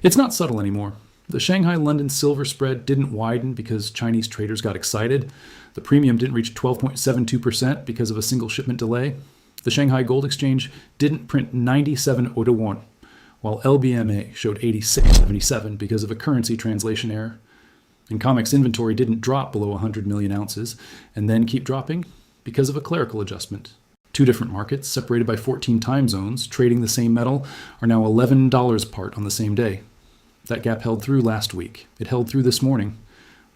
It's not subtle anymore. The Shanghai-London silver spread didn't widen because Chinese traders got excited. The premium didn't reach 12.72% because of a single shipment delay. The Shanghai Gold Exchange didn't print 97.01, while LBMA showed 86.77 because of a currency translation error. And COMEX inventory didn't drop below 100 million ounces and then keep dropping because of a clerical adjustment. Two different markets, separated by 14 time zones, trading the same metal, are now $11 apart on the same day. That gap held through last week. It held through this morning.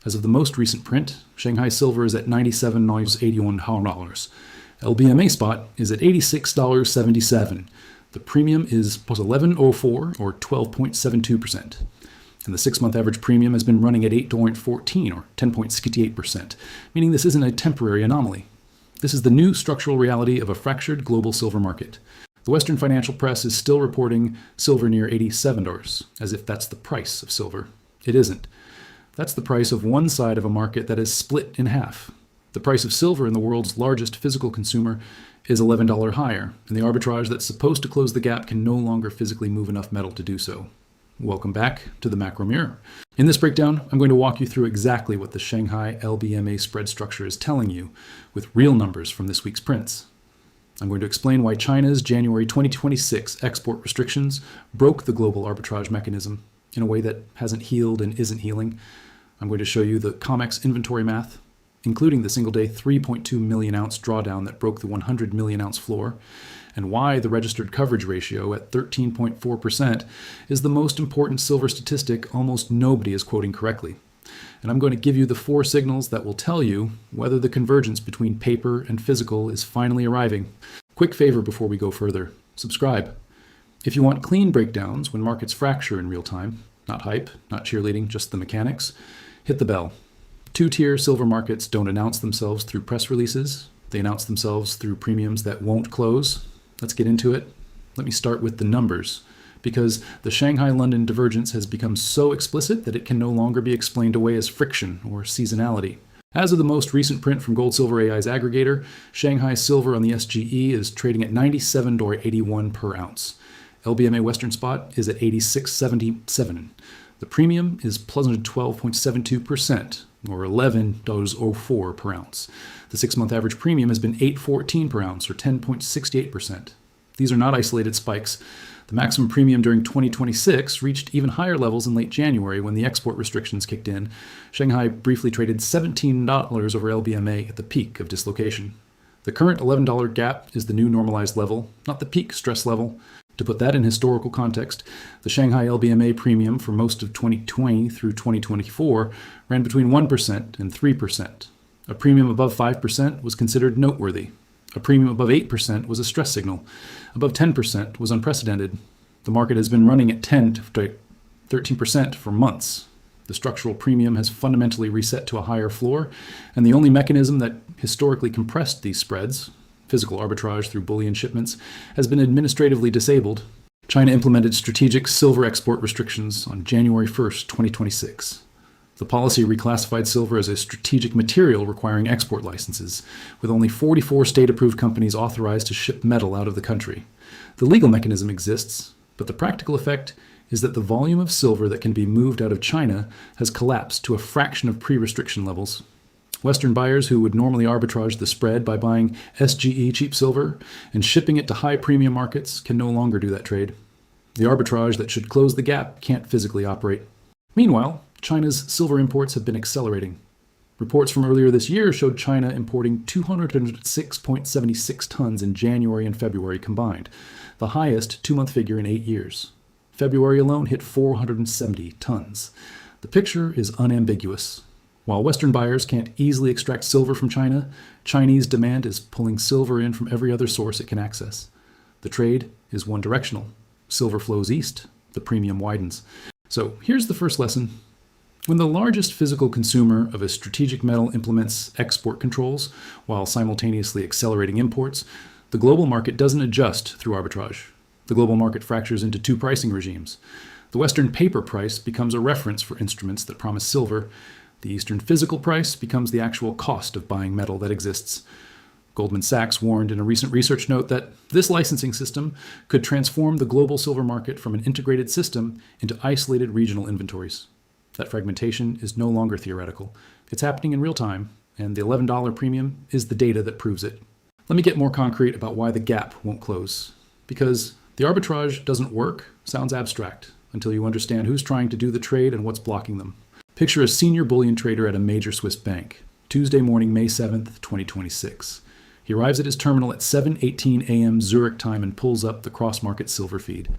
As of the most recent print, Shanghai silver is at $97.81. LBMA spot is at $86.77. The premium is plus 11.04 or 12.72%. And the 6-month average premium has been running at 8.14 or 10.68%, meaning this isn't a temporary anomaly. This is the new structural reality of a fractured global silver market. The Western financial press is still reporting silver near $87, as if that's the price of silver. It isn't. That's the price of one side of a market that is split in half. The price of silver in the world's largest physical consumer is $11 higher, and the arbitrage that's supposed to close the gap can no longer physically move enough metal to do so. Welcome back to the macro mirror. In this breakdown, I'm going to walk you through exactly what the Shanghai LBMA spread structure is telling you with real numbers from this week's prints. I'm going to explain why China's January 2026 export restrictions broke the global arbitrage mechanism in a way that hasn't healed and isn't healing. I'm going to show you the COMEX inventory math, including the single-day 3.2 million ounce drawdown that broke the 100 million ounce floor, and why the registered coverage ratio at 13.4% is the most important silver statistic almost nobody is quoting correctly. And I'm going to give you the 4 signals that will tell you whether the convergence between paper and physical is finally arriving. Quick favor before we go further: subscribe. If you want clean breakdowns when markets fracture in real time, not hype, not cheerleading, just the mechanics, hit the bell. Two-tier silver markets don't announce themselves through press releases. They announce themselves through premiums that won't close. Let's get into it. Let me start with the numbers, because the Shanghai-London divergence has become so explicit that it can no longer be explained away as friction or seasonality. As of the most recent print from Gold Silver AI's aggregator, Shanghai silver on the SGE is trading at $97.81 per ounce. LBMA Western spot is at $86.77. The premium is plus 12.72%, or $11.04 per ounce. The 6-month average premium has been $8.14 per ounce, or 10.68%. These are not isolated spikes. The maximum premium during 2026 reached even higher levels in late January when the export restrictions kicked in. Shanghai briefly traded $17 over LBMA at the peak of dislocation. The current $11 gap is the new normalized level, not the peak stress level. To put that in historical context, the Shanghai LBMA premium for most of 2020 through 2024 ran between 1% and 3%. A premium above 5% was considered noteworthy. A premium above 8% was a stress signal. Above 10% was unprecedented. The market has been running at 10 to 13% for months. The structural premium has fundamentally reset to a higher floor, and the only mechanism that historically compressed these spreads, physical arbitrage through bullion shipments, has been administratively disabled. China implemented strategic silver export restrictions on January 1st, 2026. The policy reclassified silver as a strategic material requiring export licenses, with only 44 state-approved companies authorized to ship metal out of the country. The legal mechanism exists, but the practical effect is that the volume of silver that can be moved out of China has collapsed to a fraction of pre-restriction levels. Western buyers who would normally arbitrage the spread by buying SGE cheap silver and shipping it to high premium markets can no longer do that trade. The arbitrage that should close the gap can't physically operate. Meanwhile, China's silver imports have been accelerating. Reports from earlier this year showed China importing 206.76 tons in January and February combined, the highest 2-month figure in 8 years. February alone hit 470 tons. The picture is unambiguous. While Western buyers can't easily extract silver from China, Chinese demand is pulling silver in from every other source it can access. The trade is one directional. Silver flows east, the premium widens. So here's the first lesson. When the largest physical consumer of a strategic metal implements export controls while simultaneously accelerating imports, the global market doesn't adjust through arbitrage. The global market fractures into 2 pricing regimes. The Western paper price becomes a reference for instruments that promise silver. The Eastern physical price becomes the actual cost of buying metal that exists. Goldman Sachs warned in a recent research note that this licensing system could transform the global silver market from an integrated system into isolated regional inventories. That fragmentation is no longer theoretical. It's happening in real time, and the $11 premium is the data that proves it. Let me get more concrete about why the gap won't close. Because the arbitrage doesn't work sounds abstract until you understand who's trying to do the trade and what's blocking them. Picture a senior bullion trader at a major Swiss bank, Tuesday morning, May 7th, 2026. He arrives at his terminal at 7:18 a.m. Zurich time and pulls up the cross-market silver feed.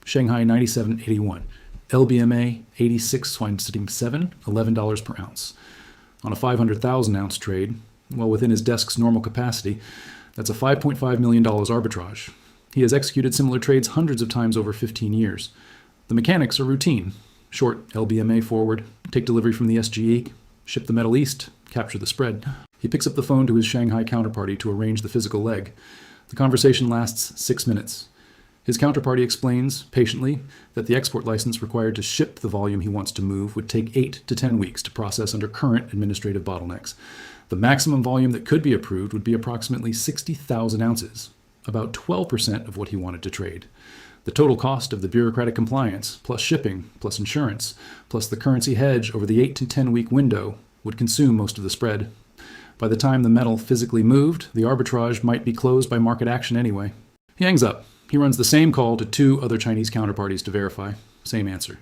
Shanghai 97.81, LBMA 86.7, $11 per ounce. On a 500,000 ounce trade, well within his desk's normal capacity, that's a $5.5 million arbitrage. He has executed similar trades hundreds of times over 15 years. The mechanics are routine. Short LBMA forward, take delivery from the SGE, ship the metal east, capture the spread. He picks up the phone to his Shanghai counterparty to arrange the physical leg. The conversation lasts 6 minutes. His counterparty explains, patiently, that the export license required to ship the volume he wants to move would take 8 to 10 weeks to process under current administrative bottlenecks. The maximum volume that could be approved would be approximately 60,000 ounces, about 12% of what he wanted to trade. The total cost of the bureaucratic compliance, plus shipping, plus insurance, plus the currency hedge over the 8 to 10 week window would consume most of the spread. By the time the metal physically moved, the arbitrage might be closed by market action anyway. He hangs up. He runs the same call to 2 other Chinese counterparties to verify. Same answer.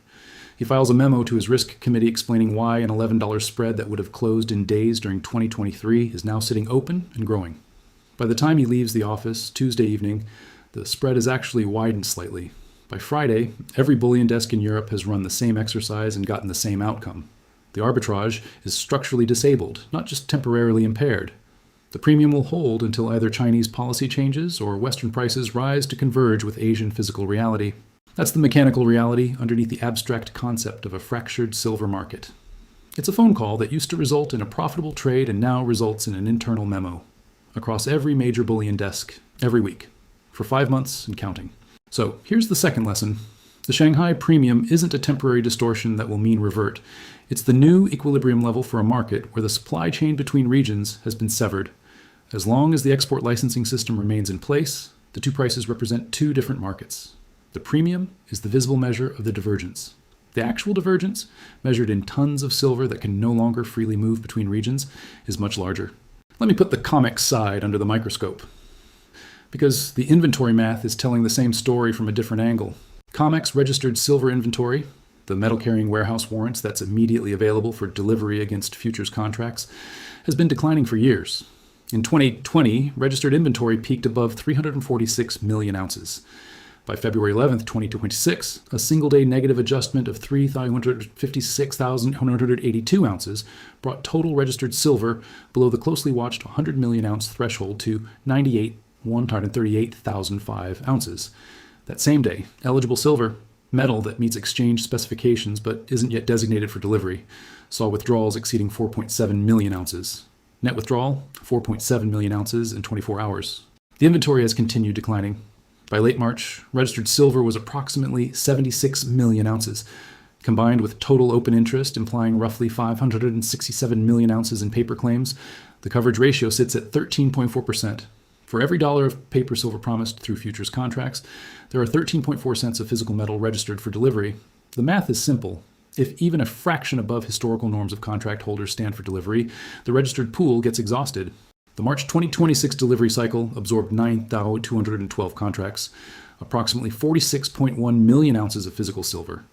He files a memo to his risk committee explaining why an $11 spread that would have closed in days during 2023 is now sitting open and growing. By the time he leaves the office Tuesday evening, the spread has actually widened slightly. By Friday, every bullion desk in Europe has run the same exercise and gotten the same outcome. The arbitrage is structurally disabled, not just temporarily impaired. The premium will hold until either Chinese policy changes or Western prices rise to converge with Asian physical reality. That's the mechanical reality underneath the abstract concept of a fractured silver market. It's a phone call that used to result in a profitable trade and now results in an internal memo across every major bullion desk every week for 5 months and counting. So here's the second lesson. The Shanghai premium isn't a temporary distortion that will mean revert. It's the new equilibrium level for a market where the supply chain between regions has been severed. As long as the export licensing system remains in place, the 2 prices represent 2 different markets. The premium is the visible measure of the divergence. The actual divergence, measured in tons of silver that can no longer freely move between regions, is much larger. Let me put the COMEX side under the microscope, because the inventory math is telling the same story from a different angle. COMEX registered silver inventory, the metal-carrying warehouse warrants that's immediately available for delivery against futures contracts, has been declining for years. In 2020, registered inventory peaked above 346 million ounces. By February 11th, 2026, a single-day negative adjustment of 356,182 ounces brought total registered silver below the closely watched 100 million ounce threshold to 138,005 ounces. That same day, eligible silver, metal that meets exchange specifications but isn't yet designated for delivery, saw withdrawals exceeding 4.7 million ounces. Net withdrawal, 4.7 million ounces in 24 hours. The inventory has continued declining. By late March, registered silver was approximately 76 million ounces, combined with total open interest implying roughly 567 million ounces in paper claims. The coverage ratio sits at 13.4%. For every dollar of paper silver promised through futures contracts, there are 13.4 cents of physical metal registered for delivery. The math is simple. If even a fraction above historical norms of contract holders stand for delivery, the registered pool gets exhausted. The March 2026 delivery cycle absorbed 9,212 contracts, approximately 46.1 million ounces of physical silver.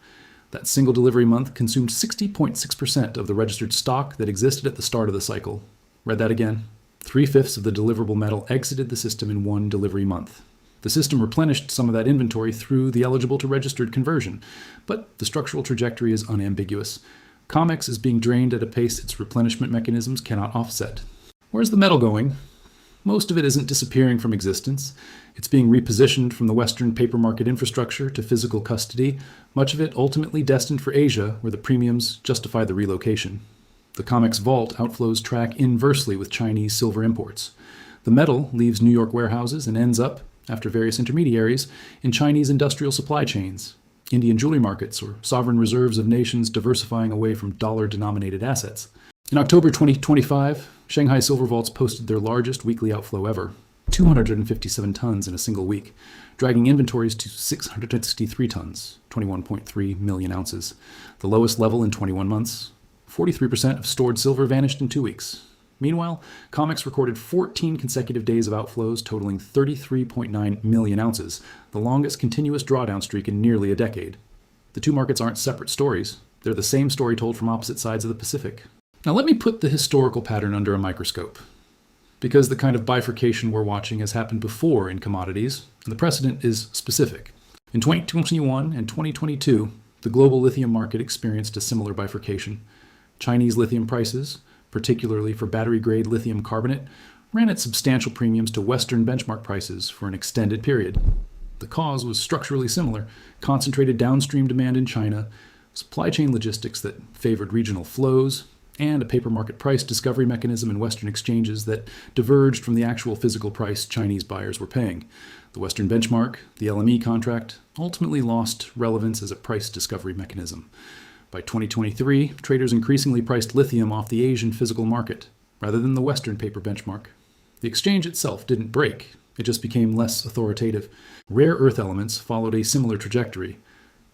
That single delivery month consumed 60.6% of the registered stock that existed at the start of the cycle. Read that again. 3/5 of the deliverable metal exited the system in one delivery month. The system replenished some of that inventory through the eligible to registered conversion, but the structural trajectory is unambiguous. COMEX is being drained at a pace its replenishment mechanisms cannot offset. Where's the metal going? Most of it isn't disappearing from existence. It's being repositioned from the Western paper market infrastructure to physical custody, much of it ultimately destined for Asia, where the premiums justify the relocation. The COMEX vault outflows track inversely with Chinese silver imports. The metal leaves New York warehouses and ends up, after various intermediaries, in Chinese industrial supply chains, Indian jewelry markets, or sovereign reserves of nations diversifying away from dollar-denominated assets. In October 2025, Shanghai silver vaults posted their largest weekly outflow ever, 257 tons in a single week, dragging inventories to 663 tons, 21.3 million ounces, the lowest level in 21 months. 43% of stored silver vanished in 2 weeks. Meanwhile, COMEX recorded 14 consecutive days of outflows totaling 33.9 million ounces, the longest continuous drawdown streak in nearly a decade. The two markets aren't separate stories. They're the same story told from opposite sides of the Pacific. Now let me put the historical pattern under a microscope, because the kind of bifurcation we're watching has happened before in commodities, and the precedent is specific. In 2021 and 2022, the global lithium market experienced a similar bifurcation. Chinese lithium prices, particularly for battery-grade lithium carbonate, ran at substantial premiums to Western benchmark prices for an extended period. The cause was structurally similar: concentrated downstream demand in China, supply chain logistics that favored regional flows, and a paper market price discovery mechanism in Western exchanges that diverged from the actual physical price Chinese buyers were paying. The Western benchmark, the LME contract, ultimately lost relevance as a price discovery mechanism. By 2023, traders increasingly priced lithium off the Asian physical market, rather than the Western paper benchmark. The exchange itself didn't break, it just became less authoritative. Rare earth elements followed a similar trajectory.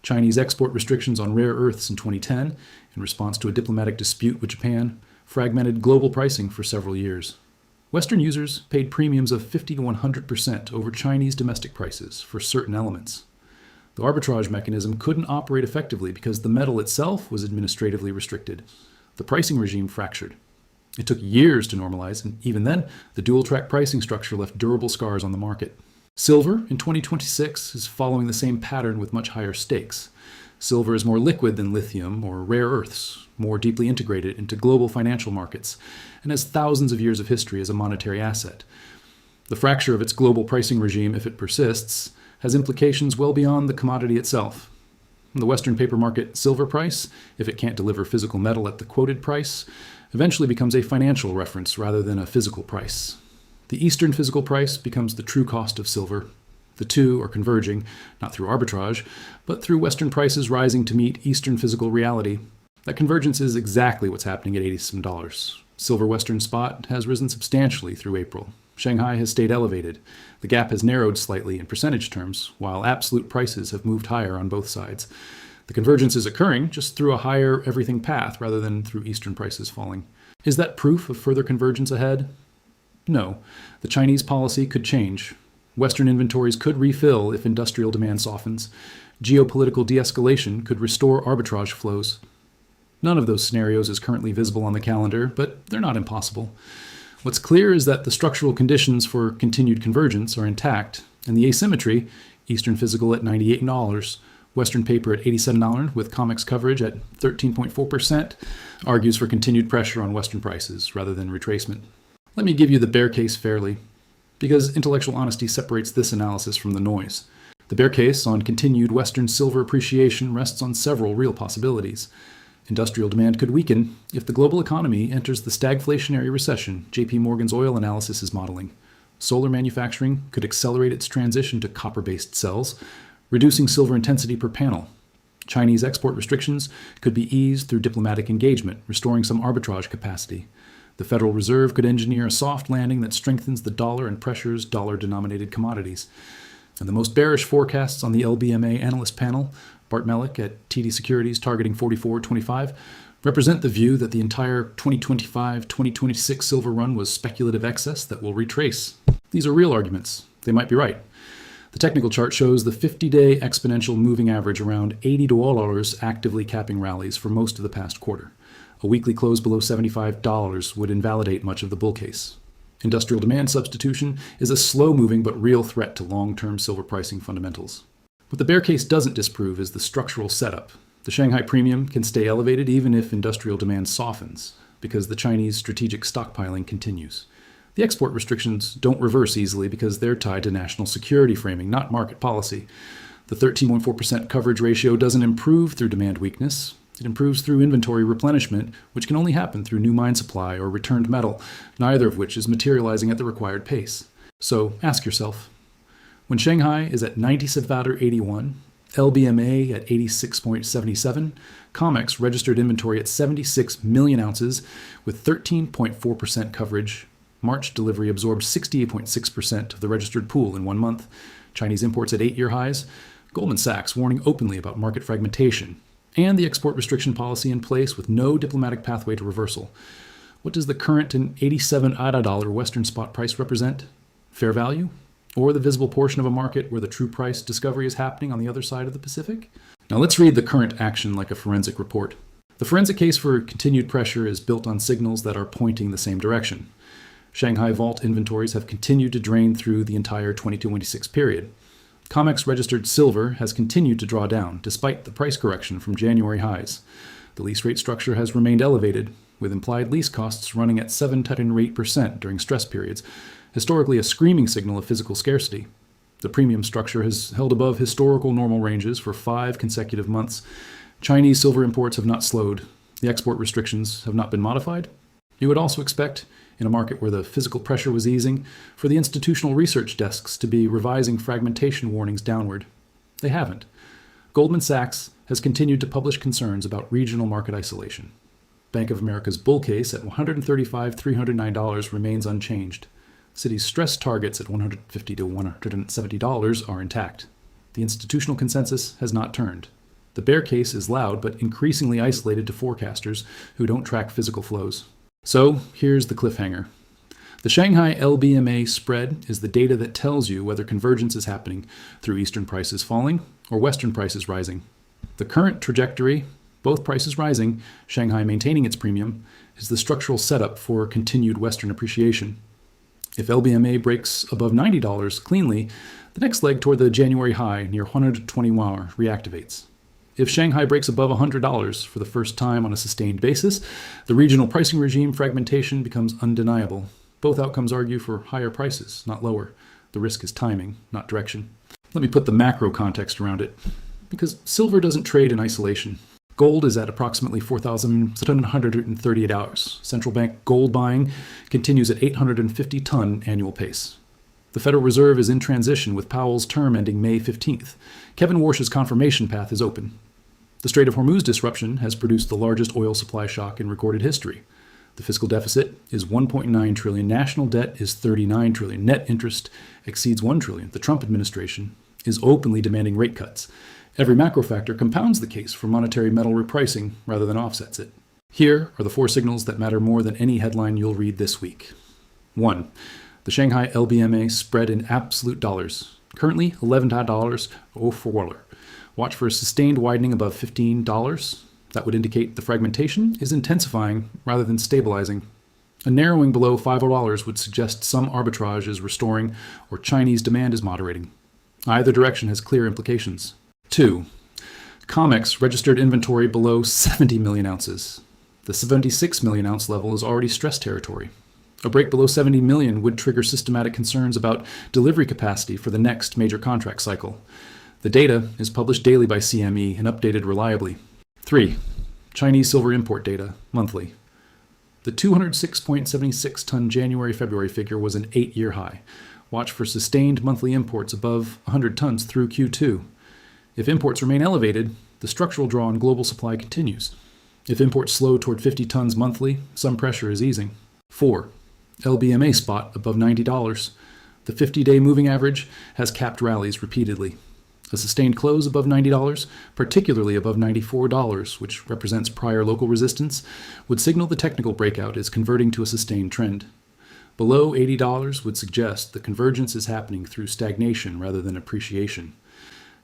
Chinese export restrictions on rare earths in 2010, in response to a diplomatic dispute with Japan, fragmented global pricing for several years. Western users paid premiums of 50 to 100% over Chinese domestic prices for certain elements. The arbitrage mechanism couldn't operate effectively because the metal itself was administratively restricted. The pricing regime fractured. It took years to normalize, and even then, the dual-track pricing structure left durable scars on the market. Silver, in 2026, is following the same pattern with much higher stakes. Silver is more liquid than lithium or rare earths, more deeply integrated into global financial markets, and has thousands of years of history as a monetary asset. The fracture of its global pricing regime, if it persists, has implications well beyond the commodity itself. The Western paper market silver price, if it can't deliver physical metal at the quoted price, eventually becomes a financial reference rather than a physical price. The Eastern physical price becomes the true cost of silver. The two are converging, not through arbitrage, but through Western prices rising to meet Eastern physical reality. That convergence is exactly what's happening at $87. Silver Western spot has risen substantially through April. Shanghai has stayed elevated. The gap has narrowed slightly in percentage terms, while absolute prices have moved higher on both sides. The convergence is occurring just through a higher everything path rather than through Eastern prices falling. Is that proof of further convergence ahead? No. The Chinese policy could change. Western inventories could refill if industrial demand softens. Geopolitical de-escalation could restore arbitrage flows. None of those scenarios is currently visible on the calendar, but they're not impossible. What's clear is that the structural conditions for continued convergence are intact, and the asymmetry, Eastern physical at $98, Western paper at $87 with COMEX coverage at 13.4%, argues for continued pressure on Western prices rather than retracement. Let me give you the bear case fairly, because intellectual honesty separates this analysis from the noise. The bear case on continued Western silver appreciation rests on several real possibilities. Industrial demand could weaken if the global economy enters the stagflationary recession JP Morgan's oil analysis is modeling. Solar manufacturing could accelerate its transition to copper-based cells, reducing silver intensity per panel. Chinese export restrictions could be eased through diplomatic engagement, restoring some arbitrage capacity. The Federal Reserve could engineer a soft landing that strengthens the dollar and pressures dollar-denominated commodities. And the most bearish forecasts on the LBMA analyst panel, Bart Mellick at TD Securities targeting 44.25, represent the view that the entire 2025-2026 silver run was speculative excess that will retrace. These are real arguments. They might be right. The technical chart shows the 50-day exponential moving average around $80 actively capping rallies for most of the past quarter. A weekly close below $75 would invalidate much of the bull case. Industrial demand substitution is a slow-moving but real threat to long-term silver pricing fundamentals. What the bear case doesn't disprove is the structural setup. The Shanghai premium can stay elevated even if industrial demand softens, because the Chinese strategic stockpiling continues. The export restrictions don't reverse easily because they're tied to national security framing, not market policy. The 13.4% coverage ratio doesn't improve through demand weakness. It improves through inventory replenishment, which can only happen through new mine supply or returned metal, neither of which is materializing at the required pace. So ask yourself, when Shanghai is at $97.81 LBMA at 86.77. COMEX registered inventory at 76 million ounces with 13.4% coverage. March delivery absorbed 68.6% of the registered pool in 1 month. Chinese imports at 8-year highs. Goldman Sachs warning openly about market fragmentation. And the export restriction policy in place with no diplomatic pathway to reversal. What does the current and 87 ADA dollar Western spot price represent? Fair value? Or the visible portion of a market where the true price discovery is happening on the other side of the Pacific? Now let's read the current action like a forensic report. The forensic case for continued pressure is built on signals that are pointing the same direction. Shanghai vault inventories have continued to drain through the entire 2026 period. COMEX registered silver has continued to draw down, despite the price correction from January highs. The lease rate structure has remained elevated, with implied lease costs running at 7 to 8% during stress periods, historically a screaming signal of physical scarcity. The premium structure has held above historical normal ranges for 5 consecutive months. Chinese silver imports have not slowed. The export restrictions have not been modified. You would also expect, in a market where the physical pressure was easing, for the institutional research desks to be revising fragmentation warnings downward. They haven't. Goldman Sachs has continued to publish concerns about regional market isolation. Bank of America's bull case at $135,309 remains unchanged. Citi's stress targets at $150 to $170 are intact. The institutional consensus has not turned. The bear case is loud but increasingly isolated to forecasters who don't track physical flows. So here's the cliffhanger. The Shanghai LBMA spread is the data that tells you whether convergence is happening through Eastern prices falling or Western prices rising. The current trajectory, both prices rising, Shanghai maintaining its premium, is the structural setup for continued Western appreciation. If LBMA breaks above $90 cleanly, the next leg toward the January high near 121 reactivates. If Shanghai breaks above $100 for the first time on a sustained basis, the regional pricing regime fragmentation becomes undeniable. Both outcomes argue for higher prices, not lower. The risk is timing, not direction. Let me put the macro context around it. Because silver doesn't trade in isolation. Gold is at approximately $4,738. Central bank gold buying continues at 850-ton annual pace. The Federal Reserve is in transition with Powell's term ending May 15th. Kevin Warsh's confirmation path is open. The Strait of Hormuz disruption has produced the largest oil supply shock in recorded history. The fiscal deficit is $1.9 trillion. National debt is $39 trillion. Net interest exceeds $1 trillion. The Trump administration is openly demanding rate cuts. Every macro factor compounds the case for monetary metal repricing rather than offsets it. Here are the 4 signals that matter more than any headline you'll read this week. 1. The Shanghai LBMA spread in absolute dollars. Currently $11.04. Watch for a sustained widening above $15. That would indicate the fragmentation is intensifying rather than stabilizing. A narrowing below $5 would suggest some arbitrage is restoring or Chinese demand is moderating. Either direction has clear implications. 2. COMEX registered inventory below 70 million ounces. The 76 million ounce level is already stress territory. A break below 70 million would trigger systematic concerns about delivery capacity for the next major contract cycle. The data is published daily by CME and updated reliably. 3. Chinese silver import data, monthly. The 206.76-ton January-February figure was an 8-year high. Watch for sustained monthly imports above 100 tons through Q2. If imports remain elevated, the structural draw on global supply continues. If imports slow toward 50 tons monthly, some pressure is easing. 4. LBMA spot above $90. The 50-day moving average has capped rallies repeatedly. A sustained close above $90, particularly above $94, which represents prior local resistance, would signal the technical breakout is converting to a sustained trend. Below $80 would suggest the convergence is happening through stagnation rather than appreciation.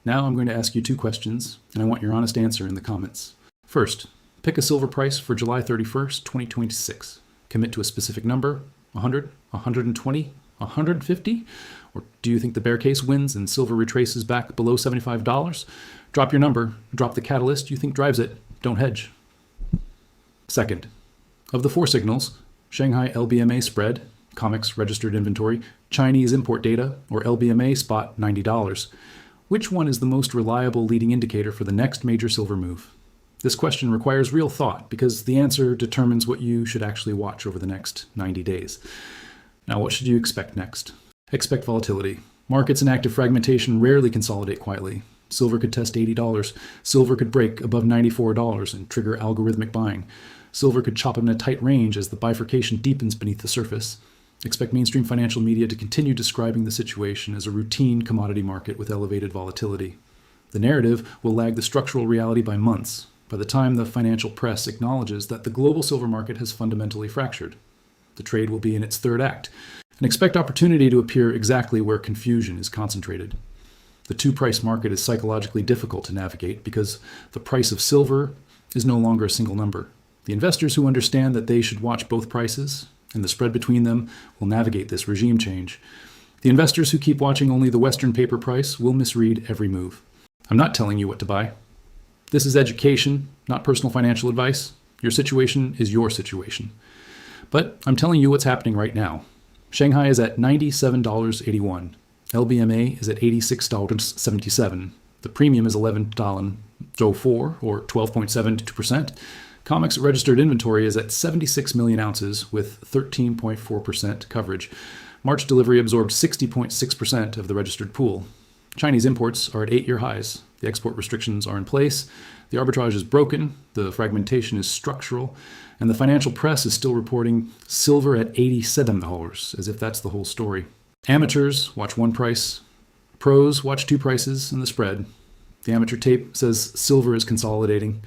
Now I'm going to ask you 2 questions, and I want your honest answer in the comments. First, pick a silver price for July 31st, 2026. Commit to a specific number, 100, 120, 150? Or do you think the bear case wins and silver retraces back below $75? Drop your number, drop the catalyst you think drives it, don't hedge. Second, of the 4 signals, Shanghai LBMA spread, COMEX registered inventory, Chinese import data, or LBMA spot $90, which one is the most reliable leading indicator for the next major silver move? This question requires real thought because the answer determines what you should actually watch over the next 90 days. Now, what should you expect next? Expect volatility. Markets in active fragmentation rarely consolidate quietly. Silver could test $80. Silver could break above $94 and trigger algorithmic buying. Silver could chop in a tight range as the bifurcation deepens beneath the surface. Expect mainstream financial media to continue describing the situation as a routine commodity market with elevated volatility. The narrative will lag the structural reality by months, by the time the financial press acknowledges that the global silver market has fundamentally fractured. The trade will be in its third act, and expect opportunity to appear exactly where confusion is concentrated. The two-price market is psychologically difficult to navigate because the price of silver is no longer a single number. The investors who understand that they should watch both prices and the spread between them will navigate this regime change. The investors who keep watching only the Western paper price will misread every move. I'm not telling you what to buy. This is education, not personal financial advice. Your situation is your situation. But I'm telling you what's happening right now. Shanghai is at $97.81. LBMA is at $86.77. The premium is $11.04 or 12.72%. COMEX registered inventory is at 76 million ounces with 13.4% coverage. March delivery absorbed 60.6% of the registered pool. Chinese imports are at 8-year highs. The export restrictions are in place. The arbitrage is broken. The fragmentation is structural. And the financial press is still reporting silver at $87, as if that's the whole story. Amateurs watch one price. Pros watch two prices and the spread. The amateur tape says silver is consolidating.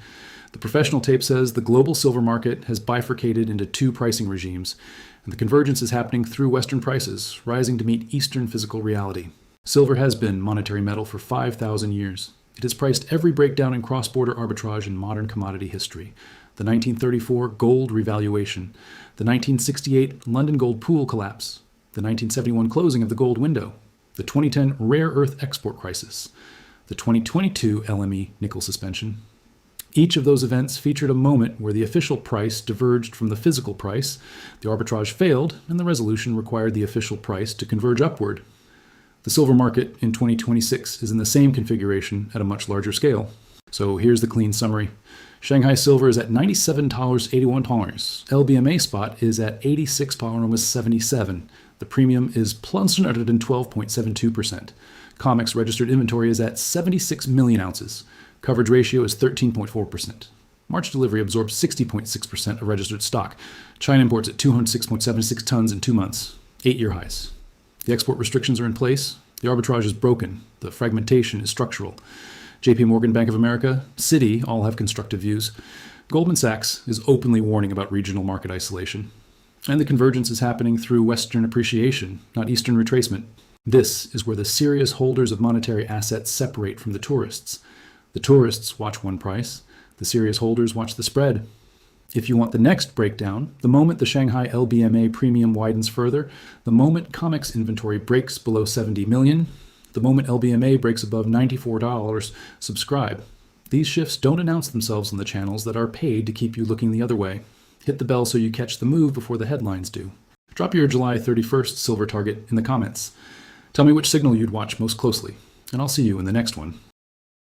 The professional tape says the global silver market has bifurcated into two pricing regimes, and the convergence is happening through Western prices, rising to meet Eastern physical reality. Silver has been monetary metal for 5,000 years. It has priced every breakdown in cross-border arbitrage in modern commodity history. The 1934 gold revaluation, the 1968 London gold pool collapse, the 1971 closing of the gold window, the 2010 rare earth export crisis, the 2022 LME nickel suspension. Each of those events featured a moment where the official price diverged from the physical price, the arbitrage failed, and the resolution required the official price to converge upward. The silver market in 2026 is in the same configuration at a much larger scale. So here's the clean summary. Shanghai silver is at $97.81. LBMA spot is at $86.77. The premium is plus 112.72%. COMEX registered inventory is at 76 million ounces. Coverage ratio is 13.4%. March delivery absorbed 60.6% of registered stock. China imports at 206.76 tons in 2 months, 8-year highs. The export restrictions are in place. The arbitrage is broken. The fragmentation is structural. JP Morgan, Bank of America, Citi all have constructive views. Goldman Sachs is openly warning about regional market isolation. And the convergence is happening through Western appreciation, not Eastern retracement. This is where the serious holders of monetary assets separate from the tourists. The tourists watch one price. The serious holders watch the spread. If you want the next breakdown, the moment the Shanghai LBMA premium widens further, the moment COMEX inventory breaks below 70 million, the moment LBMA breaks above $94, subscribe. These shifts don't announce themselves on the channels that are paid to keep you looking the other way. Hit the bell so you catch the move before the headlines do. Drop your July 31st silver target in the comments. Tell me which signal you'd watch most closely, and I'll see you in the next one.